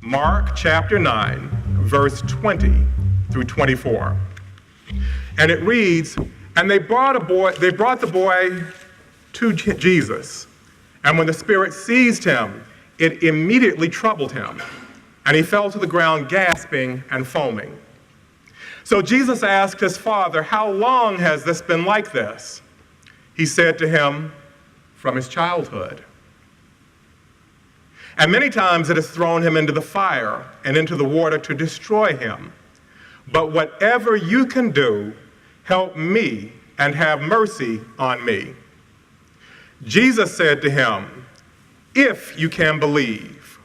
Mark chapter 9, verse 20 through 24. And it reads, "And they brought the boy to Jesus. And when the spirit seized him, it immediately troubled him. And he fell to the ground gasping and foaming. So Jesus asked his father, 'How long has this been like this?' He said to him, 'From his childhood. And many times it has thrown him into the fire and into the water to destroy him. But whatever you can do, help me and have mercy on me.' Jesus said to him, 'If you can believe,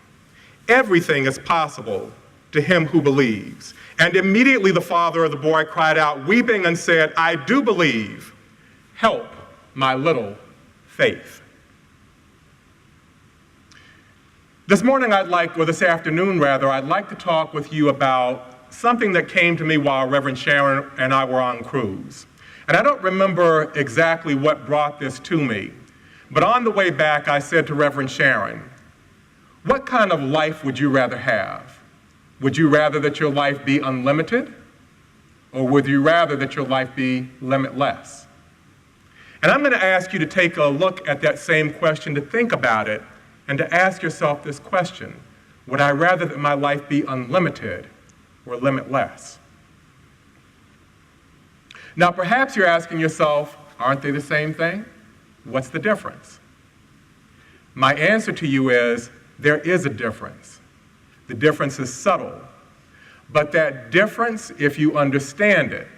everything is possible to him who believes.' And immediately the father of the boy cried out, weeping, and said, 'I do believe. Help my little faith.'" This afternoon, I'd like to talk with you about something that came to me while Reverend Sharon and I were on cruise. And I don't remember exactly what brought this to me, but on the way back, I said to Reverend Sharon, "What kind of life would you rather have? Would you rather that your life be unlimited, or would you rather that your life be limitless?" And I'm going to ask you to take a look at that same question, to think about it, and to ask yourself this question: would I rather that my life be unlimited or limitless? Now, perhaps you're asking yourself, aren't they the same thing? What's the difference? My answer to you is, there is a difference. The difference is subtle. But that difference, if you understand it,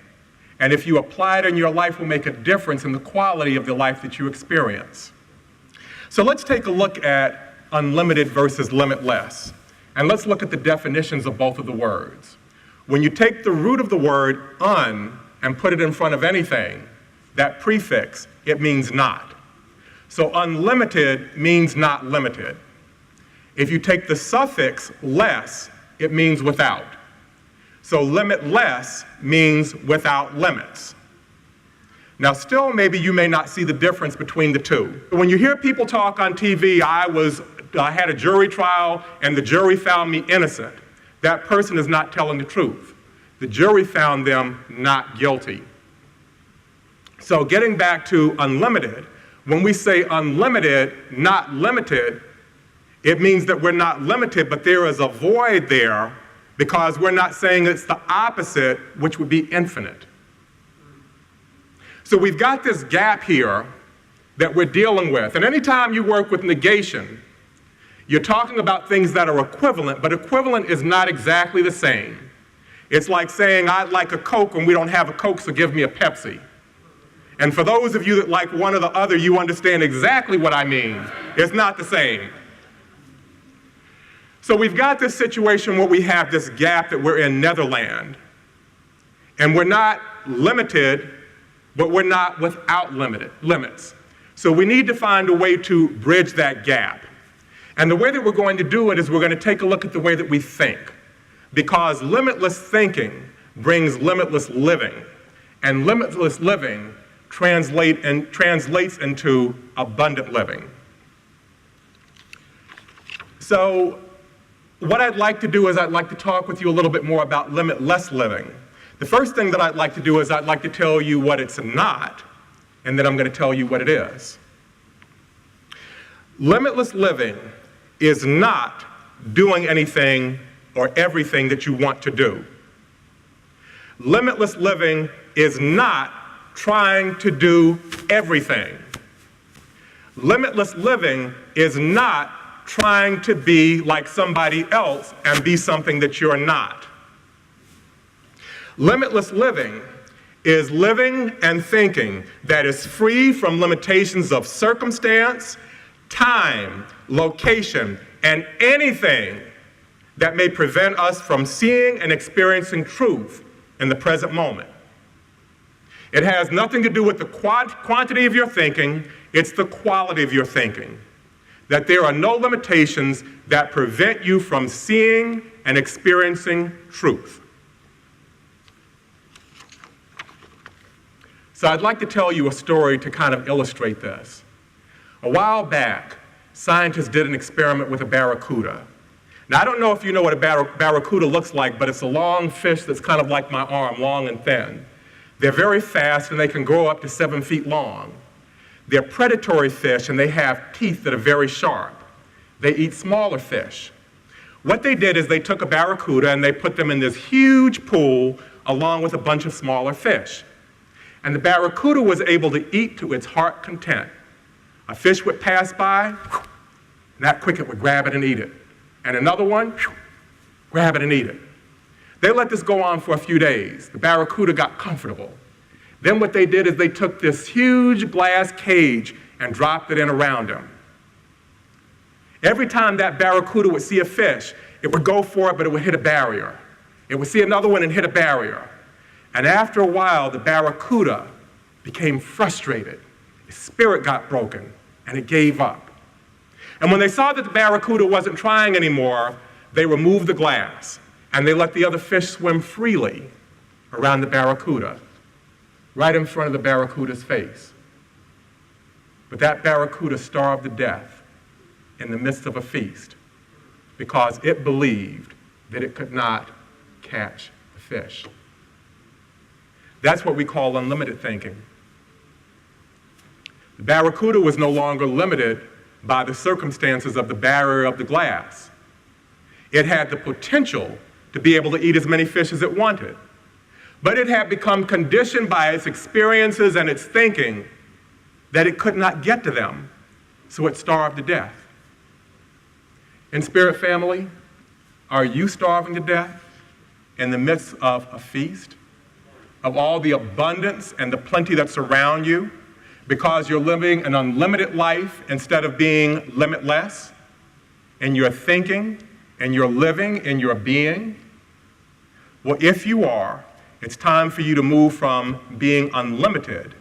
and if you apply it in your life, will make a difference in the quality of the life that you experience. So let's take a look at unlimited versus limitless. And let's look at the definitions of both of the words. When you take the root of the word un and put it in front of anything, that prefix, it means not. So unlimited means not limited. If you take the suffix less, it means without. So limitless means without limits. Now still, maybe you may not see the difference between the two. When you hear people talk on TV, I had a jury trial and the jury found me innocent, that person is not telling the truth. The jury found them not guilty. So getting back to unlimited, when we say unlimited, not limited, it means that we're not limited, but there is a void there, because we're not saying it's the opposite, which would be infinite. So we've got this gap here that we're dealing with. And anytime you work with negation, you're talking about things that are equivalent, but equivalent is not exactly the same. It's like saying, "I'd like a Coke," and we don't have a Coke, so give me a Pepsi. And for those of you that like one or the other, you understand exactly what I mean. It's not the same. So we've got this situation where we have this gap that we're in Netherland. And we're not limited, but we're not without limits. So we need to find a way to bridge that gap. And the way that we're going to do it is we're going to take a look at the way that we think. Because limitless thinking brings limitless living. And limitless living translates into abundant living. So what I'd like to do is I'd like to talk with you a little bit more about limitless living. The first thing that I'd like to do is I'd like to tell you what it's not, and then I'm going to tell you what it is. Limitless living is not doing anything or everything that you want to do. Limitless living is not trying to do everything. Limitless living is not trying to be like somebody else and be something that you're not. Limitless living is living and thinking that is free from limitations of circumstance, time, location, and anything that may prevent us from seeing and experiencing truth in the present moment. It has nothing to do with the quantity of your thinking, it's the quality of your thinking. That there are no limitations that prevent you from seeing and experiencing truth. So I'd like to tell you a story to kind of illustrate this. A while back, scientists did an experiment with a barracuda. Now, I don't know if you know what a barracuda looks like, but it's a long fish that's kind of like my arm, long and thin. They're very fast, and they can grow up to 7 feet long. They're predatory fish, and they have teeth that are very sharp. They eat smaller fish. What they did is they took a barracuda and they put them in this huge pool along with a bunch of smaller fish. And the barracuda was able to eat to its heart's content. A fish would pass by, and that quick it would grab it and eat it. And another one, grab it and eat it. They let this go on for a few days. The barracuda got comfortable. Then what they did is they took this huge glass cage and dropped it in around him. Every time that barracuda would see a fish, it would go for it, but it would hit a barrier. It would see another one and hit a barrier. And after a while, the barracuda became frustrated. Its spirit got broken, and it gave up. And when they saw that the barracuda wasn't trying anymore, they removed the glass, and they let the other fish swim freely around the barracuda, right in front of the barracuda's face. But that barracuda starved to death in the midst of a feast because it believed that it could not catch a fish. That's what we call unlimited thinking. The barracuda was no longer limited by the circumstances of the barrier of the glass. It had the potential to be able to eat as many fish as it wanted, but it had become conditioned by its experiences and its thinking that it could not get to them, so it starved to death. InSpirit family, are you starving to death in the midst of a feast, of all the abundance and the plenty that's around you, because you're living an unlimited life instead of being limitless in your thinking, in your living, in your being? Well, if you are, it's time for you to move from being unlimited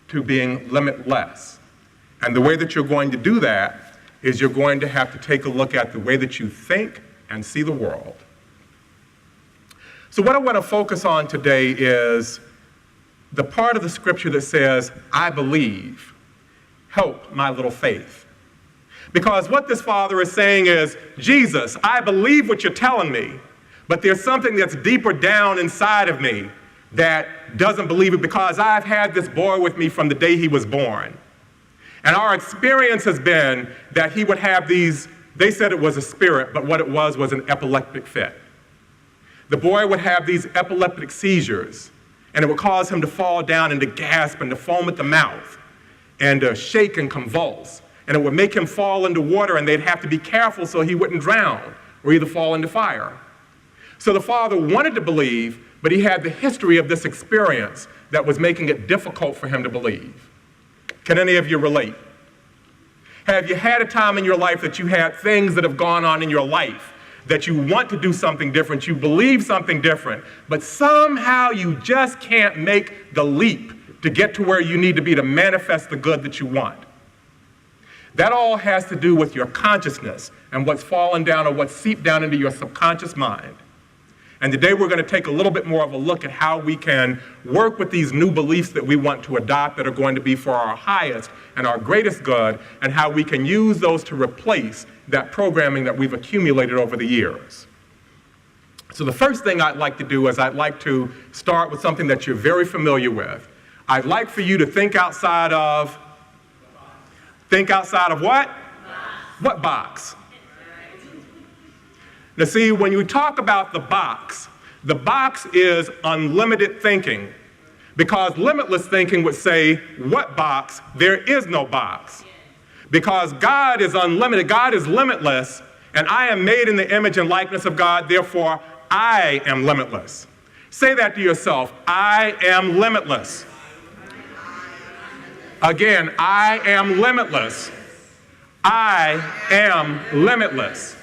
to being limitless. And the way that you're going to do that is you're going to have to take a look at the way that you think and see the world. So what I want to focus on today is the part of the scripture that says, I believe, help my little faith. Because what this father is saying is, Jesus, I believe what you're telling me, but there's something that's deeper down inside of me that doesn't believe it because I've had this boy with me from the day he was born. And our experience has been that he would have these, they said it was a spirit, but what it was an epileptic fit. The boy would have these epileptic seizures, and it would cause him to fall down and to gasp and to foam at the mouth and to shake and convulse. And it would make him fall into water, and they'd have to be careful so he wouldn't drown or either fall into fire. So the father wanted to believe, but he had the history of this experience that was making it difficult for him to believe. Can any of you relate? Have you had a time in your life that you had things that have gone on in your life that you want to do something different, you believe something different, but somehow you just can't make the leap to get to where you need to be to manifest the good that you want? That all has to do with your consciousness and what's fallen down or what's seeped down into your subconscious mind. And today we're going to take a little bit more of a look at how we can work with these new beliefs that we want to adopt that are going to be for our highest and our greatest good, and how we can use those to replace that programming that we've accumulated over the years. So the first thing I'd like to do is I'd like to start with something that you're very familiar with. I'd like for you to think outside of what? What box? Now see, when you talk about the box is unlimited thinking, because limitless thinking would say, what box? There is no box. Because God is unlimited, God is limitless, and I am made in the image and likeness of God, therefore I am limitless. Say that to yourself, I am limitless. Again, I am limitless. I am limitless.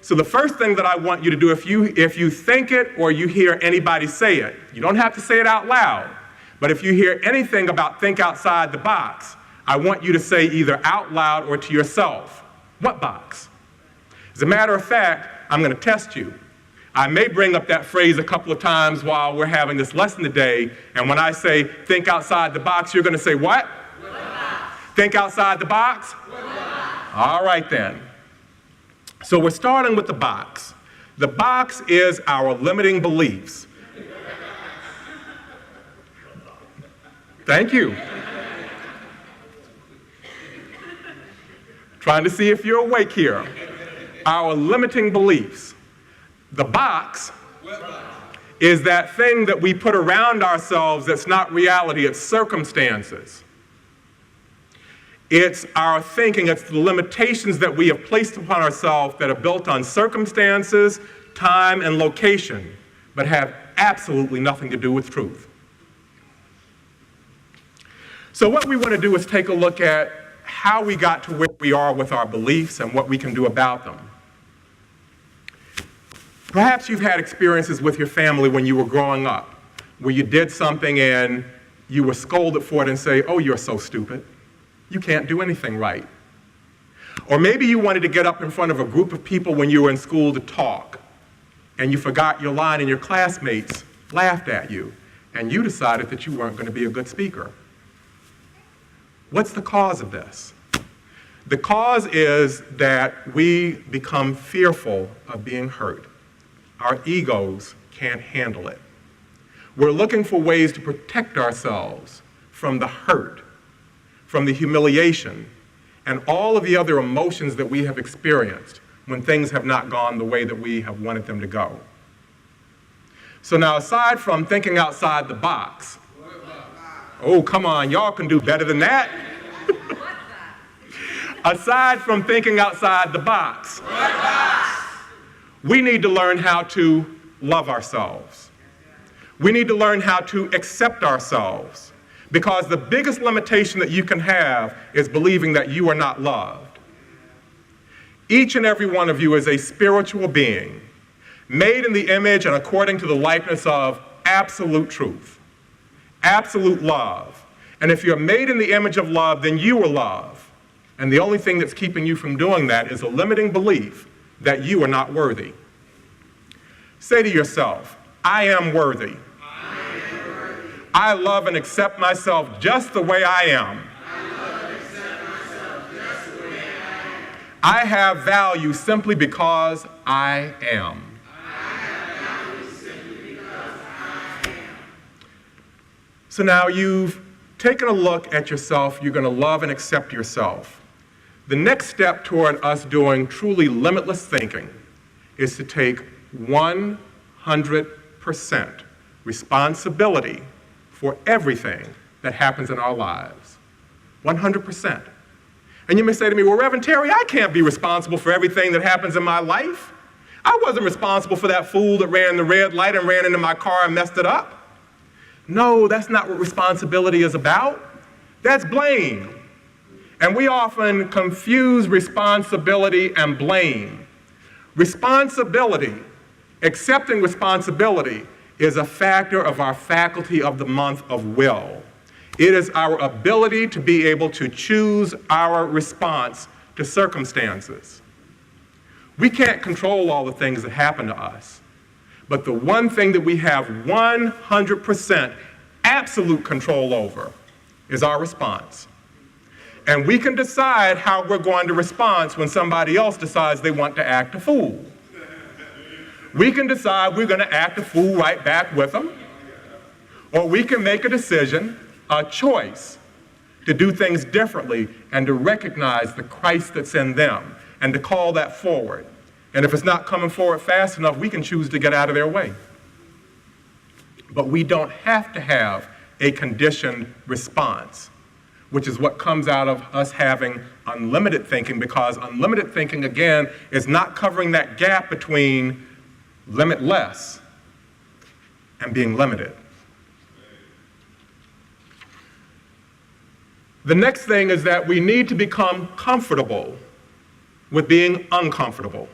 So the first thing that I want you to do, if you think it or you hear anybody say it, you don't have to say it out loud, but if you hear anything about think outside the box, I want you to say either out loud or to yourself, what box? As a matter of fact, I'm going to test you. I may bring up that phrase a couple of times while we're having this lesson today, and when I say think outside the box, you're going to say what? Think outside the box? All right then. So we're starting with the box. The box is our limiting beliefs. Thank you. Trying to see if you're awake here. Our limiting beliefs. The box is that thing that we put around ourselves that's not reality, it's circumstances. It's our thinking, it's the limitations that we have placed upon ourselves that are built on circumstances, time, and location, but have absolutely nothing to do with truth. So what we want to do is take a look at how we got to where we are with our beliefs and what we can do about them. Perhaps you've had experiences with your family when you were growing up, where you did something and you were scolded for it and say, "Oh, you're so stupid. You can't do anything right." Or maybe you wanted to get up in front of a group of people when you were in school to talk, and you forgot your line and your classmates laughed at you, and you decided that you weren't going to be a good speaker. What's the cause of this? The cause is that we become fearful of being hurt. Our egos can't handle it. We're looking for ways to protect ourselves from the hurt, from the humiliation, and all of the other emotions that we have experienced when things have not gone the way that we have wanted them to go. So now, aside from thinking outside the box, oh, come on, y'all can do better than that. Aside from thinking outside the box, we need to learn how to love ourselves. We need to learn how to accept ourselves, because the biggest limitation that you can have is believing that you are not loved. Each and every one of you is a spiritual being, made in the image and according to the likeness of absolute truth, absolute love. And if you're made in the image of love, then you are love. And the only thing that's keeping you from doing that is a limiting belief that you are not worthy. Say to yourself, "I am worthy. I love and accept myself just the way I am. I have value simply because I am." So now you've taken a look at yourself. You're going to love and accept yourself. The next step toward us doing truly limitless thinking is to take 100% responsibility for everything that happens in our lives. 100%. And you may say to me, "Well, Reverend Terry, I can't be responsible for everything that happens in my life. I wasn't responsible for that fool that ran the red light and ran into my car and messed it up." No, that's not what responsibility is about. That's blame. And we often confuse responsibility and blame. Responsibility, accepting responsibility, is a factor of our faculty of the month of will. It is our ability to be able to choose our response to circumstances. We can't control all the things that happen to us, but the one thing that we have 100% absolute control over is our response. And we can decide how we're going to respond when somebody else decides they want to act a fool. We can decide we're going to act a fool right back with them, or we can make a decision, a choice, to do things differently and to recognize the Christ that's in them and to call that forward. And if it's not coming forward fast enough, we can choose to get out of their way. But we don't have to have a conditioned response, which is what comes out of us having unlimited thinking, because unlimited thinking, again, is not covering that gap between limitless and being limited. The next thing is that we need to become comfortable with being uncomfortable.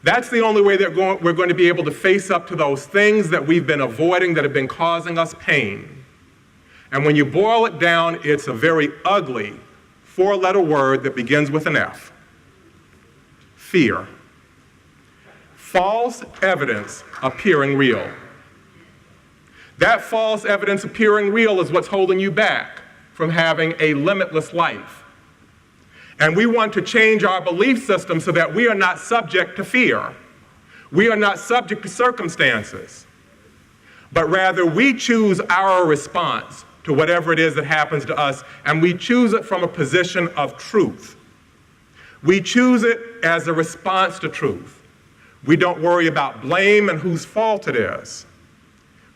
That's the only way that we're going to be able to face up to those things that we've been avoiding that have been causing us pain. And when you boil it down, it's a very ugly four-letter word that begins with an F. Fear. False evidence appearing real. That false evidence appearing real is what's holding you back from having a limitless life. And we want to change our belief system so that we are not subject to fear. We are not subject to circumstances. But rather, we choose our response to whatever it is that happens to us, and we choose it from a position of truth. We choose it as a response to truth. We don't worry about blame and whose fault it is.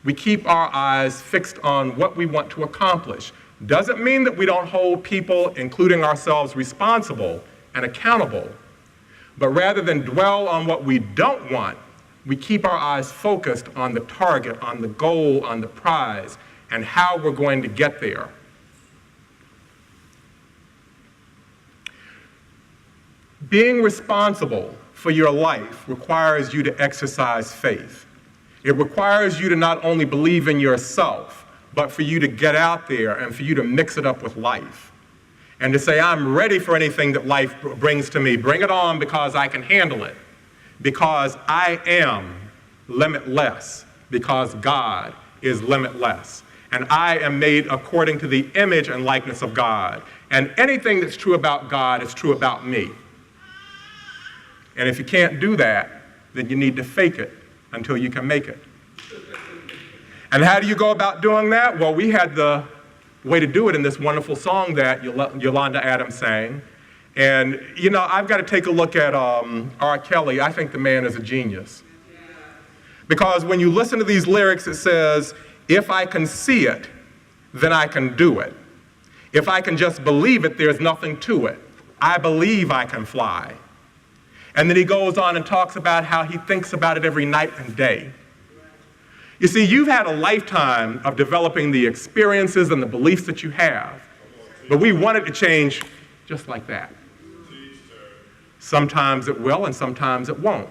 We keep our eyes fixed on what we want to accomplish. Doesn't mean that we don't hold people, including ourselves, responsible and accountable. But rather than dwell on what we don't want, we keep our eyes focused on the target, on the goal, on the prize, and how we're going to get there. Being responsible for your life requires you to exercise faith. It requires you to not only believe in yourself, but for you to get out there and for you to mix it up with life. And to say, I'm ready for anything that life brings to me. Bring it on because I can handle it. Because I am limitless. Because God is limitless. And I am made according to the image and likeness of God. And anything that's true about God is true about me. And if you can't do that, then you need to fake it until you can make it. And how do you go about doing that? Well, we had the way to do it in this wonderful song that Yolanda Adams sang. And, you know, I've got to take a look at R. Kelly. I think the man is a genius. Because when you listen to these lyrics, it says, if I can see it, then I can do it. If I can just believe it, there's nothing to it. I believe I can fly. And then he goes on and talks about how he thinks about it every night and day. You see, you've had a lifetime of developing the experiences and the beliefs that you have, but we want it to change just like that. Sometimes it will and sometimes it won't.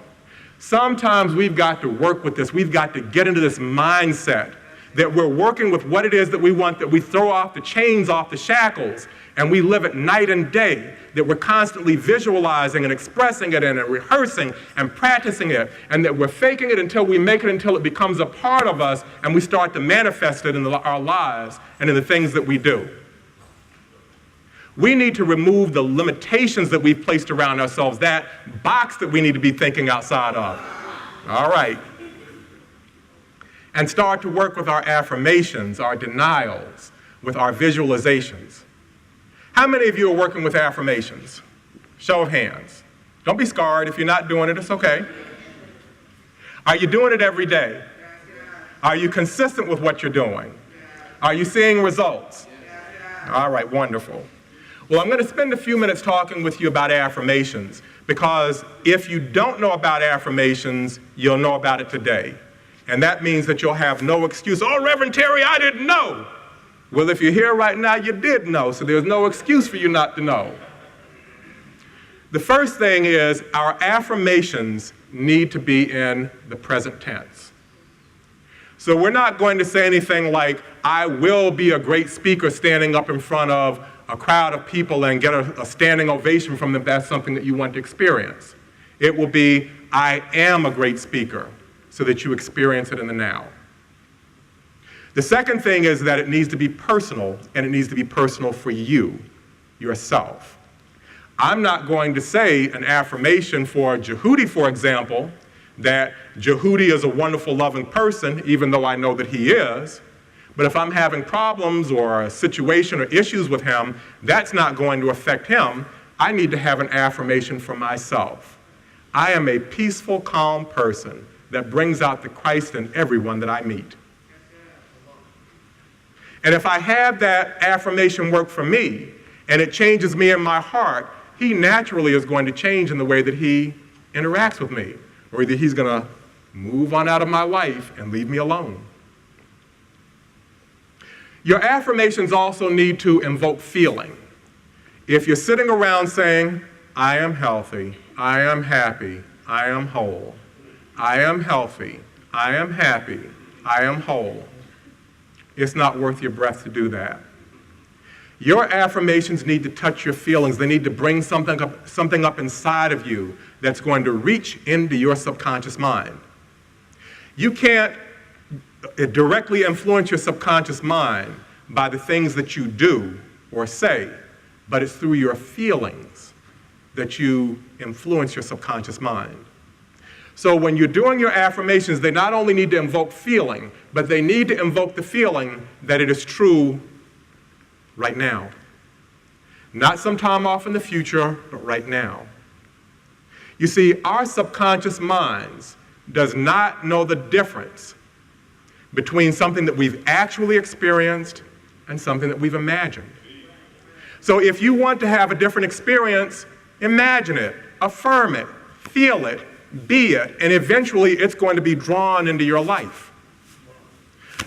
Sometimes we've got to work with this. We've got to get into this mindset that we're working with what it is that we want, that we throw off the chains, off the shackles, and we live it night and day, that we're constantly visualizing and expressing it and rehearsing and practicing it, and that we're faking it until we make it, until it becomes a part of us, and we start to manifest it in our lives and in the things that we do. We need to remove the limitations that we've placed around ourselves, that box that we need to be thinking outside of. All right. And start to work with our affirmations, our denials, with our visualizations. How many of you are working with affirmations? Show of hands. Don't be scarred. If you're not doing it, it's okay. Are you doing it every day? Are you consistent with what you're doing? Are you seeing results? All right, wonderful. Well, I'm going to spend a few minutes talking with you about affirmations, because if you don't know about affirmations, you'll know about it today. And that means that you'll have no excuse. Oh, Reverend Terry, I didn't know. Well, if you're here right now, you did know, so there's no excuse for you not to know. The first thing is our affirmations need to be in the present tense. So we're not going to say anything like, I will be a great speaker standing up in front of a crowd of people and get a standing ovation from them if that's something that you want to experience. It will be, I am a great speaker, so that you experience it in the now. The second thing is that it needs to be personal, and it needs to be personal for you, yourself. I'm not going to say an affirmation for Jehudi, for example, that Jehudi is a wonderful, loving person, even though I know that he is. But if I'm having problems or a situation or issues with him, that's not going to affect him. I need to have an affirmation for myself. I am a peaceful, calm person that brings out the Christ in everyone that I meet. And if I have that affirmation work for me, and it changes me in my heart, he naturally is going to change in the way that he interacts with me. Or either he's going to move on out of my life and leave me alone. Your affirmations also need to invoke feeling. If you're sitting around saying, I am healthy, I am happy, I am whole, I am healthy, I am happy, I am whole, it's not worth your breath to do that. Your affirmations need to touch your feelings. They need to bring something up inside of you that's going to reach into your subconscious mind. You can't directly influence your subconscious mind by the things that you do or say, but it's through your feelings that you influence your subconscious mind. So when you're doing your affirmations, they not only need to invoke feeling, but they need to invoke the feeling that it is true right now. Not sometime off in the future, but right now. You see, our subconscious minds does not know the difference between something that we've actually experienced and something that we've imagined. So if you want to have a different experience, imagine it, affirm it, feel it, be it, and eventually it's going to be drawn into your life.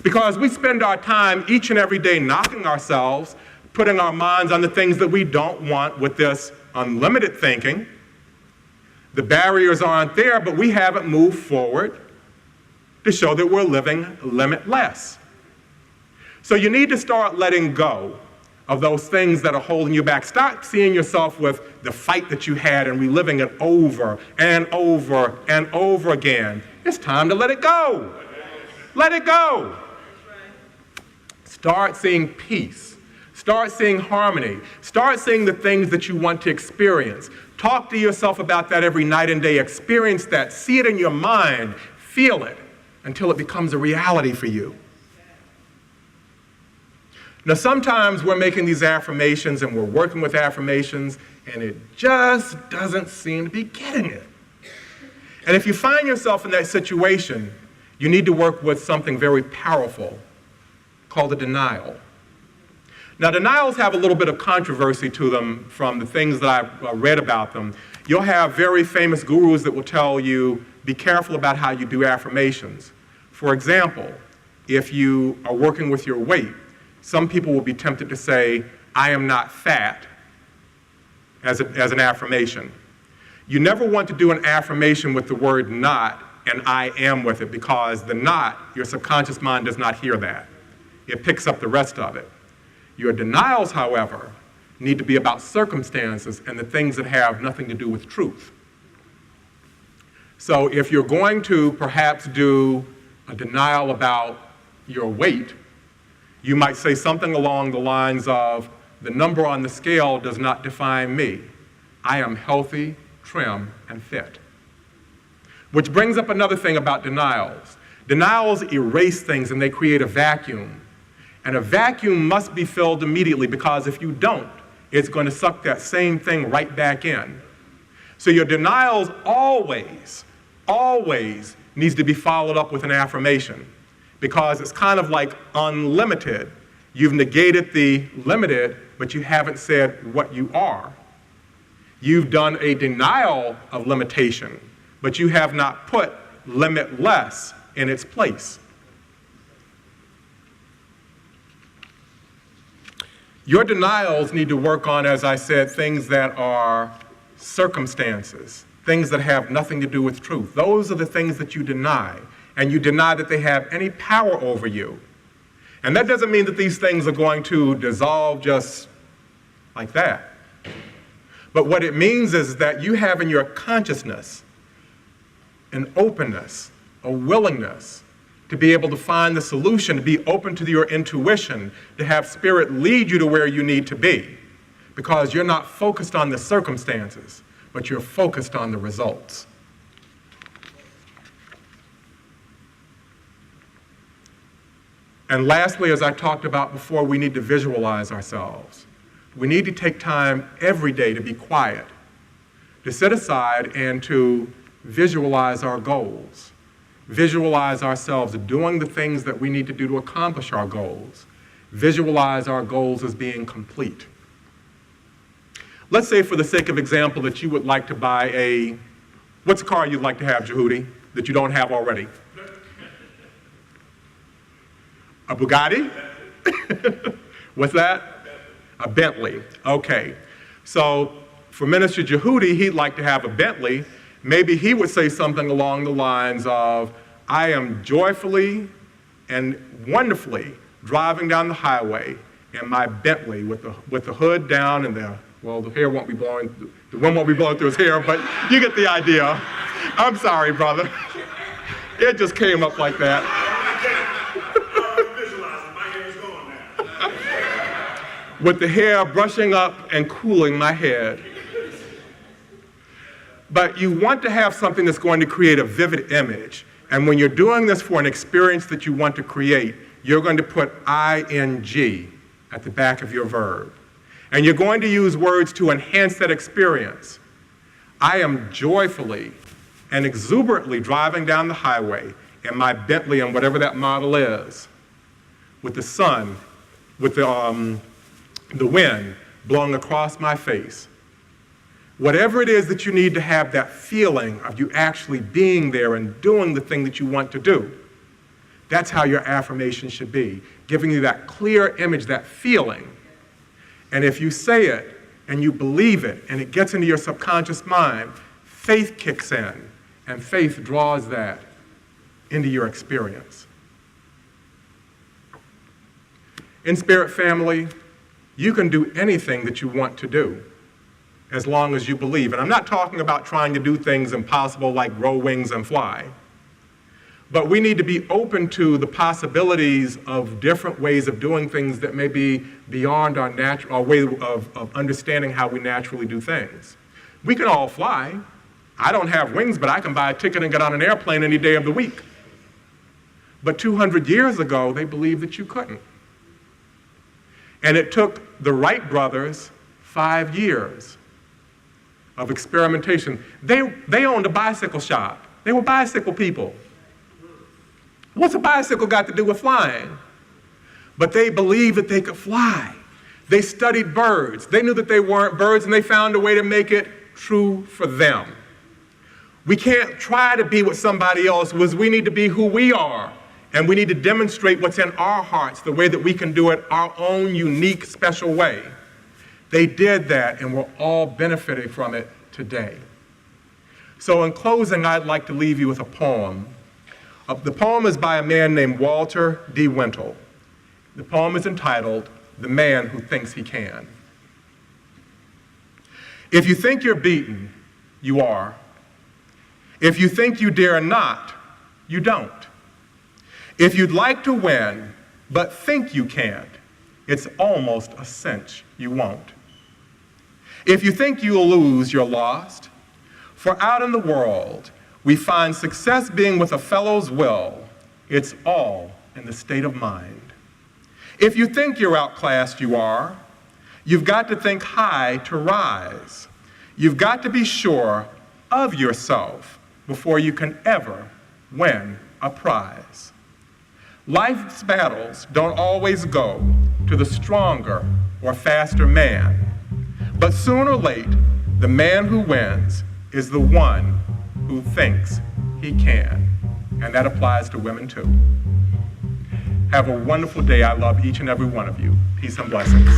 Because we spend our time each and every day knocking ourselves, putting our minds on the things that we don't want with this unlimited thinking. The barriers aren't there, but we haven't moved forward to show that we're living limitless. So you need to start letting go of those things that are holding you back. Stop seeing yourself with the fight that you had and reliving it over and over and over again. It's time to let it go. Let it go. Start seeing peace. Start seeing harmony. Start seeing the things that you want to experience. Talk to yourself about that every night and day. Experience that. See it in your mind. Feel it until it becomes a reality for you. Now, sometimes we're making these affirmations and we're working with affirmations and it just doesn't seem to be getting it. And if you find yourself in that situation, you need to work with something very powerful called a denial. Now, denials have a little bit of controversy to them from the things that I've read about them. You'll have very famous gurus that will tell you, be careful about how you do affirmations. For example, if you are working with your weight, some people will be tempted to say, I am not fat, as an affirmation. You never want to do an affirmation with the word not and I am with it, because the not, your subconscious mind does not hear that. It picks up the rest of it. Your denials, however, need to be about circumstances and the things that have nothing to do with truth. So if you're going to perhaps do a denial about your weight, you might say something along the lines of, the number on the scale does not define me. I am healthy, trim, and fit. Which brings up another thing about denials. Denials erase things and they create a vacuum. And a vacuum must be filled immediately, because if you don't, it's going to suck that same thing right back in. So your denials always needs to be followed up with an affirmation, because it's kind of like unlimited. You've negated the limited, but you haven't said what you are. You've done a denial of limitation, but you have not put limitless in its place. Your denials need to work on, as I said, things that are circumstances, things that have nothing to do with truth. Those are the things that you deny, and you deny that they have any power over you. And that doesn't mean that these things are going to dissolve just like that. But what it means is that you have in your consciousness an openness, a willingness to be able to find the solution, to be open to your intuition, to have spirit lead you to where you need to be. Because you're not focused on the circumstances, but you're focused on the results. And lastly, as I talked about before, we need to visualize ourselves. We need to take time every day to be quiet, to sit aside and to visualize our goals. Visualize ourselves doing the things that we need to do to accomplish our goals. Visualize our goals as being complete. Let's say, for the sake of example, that you would like to buy what's a car you'd like to have, Jehudi, that you don't have already? A Bugatti? What's that? A Bentley. Okay. So for Minister Jehudi, he'd like to have a Bentley. Maybe he would say something along the lines of, I am joyfully and wonderfully driving down the highway in my Bentley with the hood down and the hair won't be blowing, the wind won't be blowing through his hair, but you get the idea. I'm sorry, brother. It just came up like that. with the hair brushing up and cooling my head. But you want to have something that's going to create a vivid image. And when you're doing this for an experience that you want to create, you're going to put ing at the back of your verb. And you're going to use words to enhance that experience. I am joyfully and exuberantly driving down the highway in my Bentley and whatever that model is, with the sun, with the wind blowing across my face. Whatever it is that you need to have that feeling of you actually being there and doing the thing that you want to do, that's how your affirmation should be, giving you that clear image, that feeling. And if you say it and you believe it and it gets into your subconscious mind, faith kicks in, and faith draws that into your experience. InSpirit family, you can do anything that you want to do as long as you believe. And I'm not talking about trying to do things impossible like grow wings and fly. But we need to be open to the possibilities of different ways of doing things that may be beyond our way of understanding how we naturally do things. We can all fly. I don't have wings, but I can buy a ticket and get on an airplane any day of the week. But 200 years ago, they believed that you couldn't. And it took the Wright brothers 5 years of experimentation. They owned a bicycle shop. They were bicycle people. What's a bicycle got to do with flying? But they believed that they could fly. They studied birds. They knew that they weren't birds, and they found a way to make it true for them. We can't try to be what somebody else was. We need to be who we are. And we need to demonstrate what's in our hearts, the way that we can do it our own unique, special way. They did that, and we're all benefiting from it today. So in closing, I'd like to leave you with a poem. The poem is by a man named Walter D. Wintle. The poem is entitled, "The Man Who Thinks He Can." If you think you're beaten, you are. If you think you dare not, you don't. If you'd like to win, but think you can't, it's almost a cinch you won't. If you think you'll lose, you're lost. For out in the world, we find success being with a fellow's will. It's all in the state of mind. If you think you're outclassed, you are. You've got to think high to rise. You've got to be sure of yourself before you can ever win a prize. Life's battles don't always go to the stronger or faster man. But sooner or late, the man who wins is the one who thinks he can. And that applies to women too. Have a wonderful day. I love each and every one of you. Peace and blessings.